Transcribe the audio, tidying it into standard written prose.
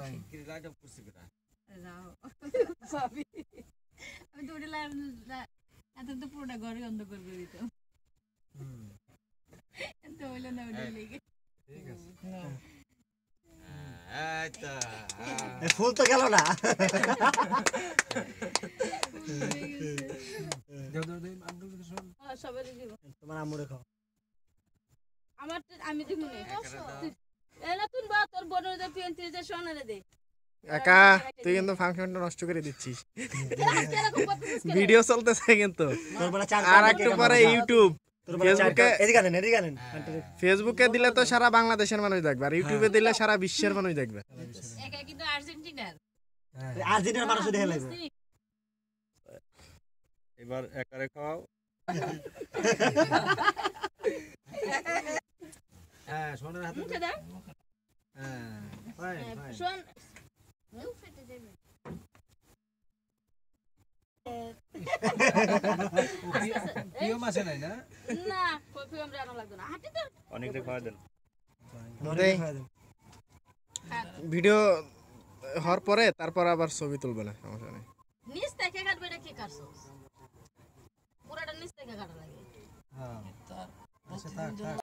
আমি তো ওটা এত তো পুরোটা ঘরে অন্ধকার করে দিত তো হইলো না ওটা লেগে ফুল তো গেল না তোমার আম্মুরে খাও আমার আমি দিব না এলা তুই বা তোর বোনের দে পিএনটি যে সোনারে দে একা তুই কিন্তু ফাংশনটা নষ্ট করে দিচ্ছিস ভিডিও চলতেছে কিন্তু আর একটু পরে ইউটিউব ফেসবুকে দিলে তো সারা বাংলাদেশের মানুষ দেখবে আর ইউটিউবে দিলে সারা বিশ্বের মানুষ দেখবে একা কিন্তু আর্জেন্টিনার মানুষ দেখে লাগবে এবার একারে খাওয়াও হ্যাঁ সোনার হাতে মুখে দে হ্যাঁ ফাইন ফাইন শোন মুখ ফেটে যাবে প্রিয় মাছে নাই না না কফি আমরা আনো লাগবে না হাঁটি তো অনেকটা খাওয়া দেন ভিডিও হওয়ার পরে তারপর আবার ছবি তুলবে না সমস্যা নেই নিচ থেকে কাটবে এটা কি কাটছস পুরাটা নিচ থেকে কাটা লাগে হ্যাঁ আচ্ছা থাক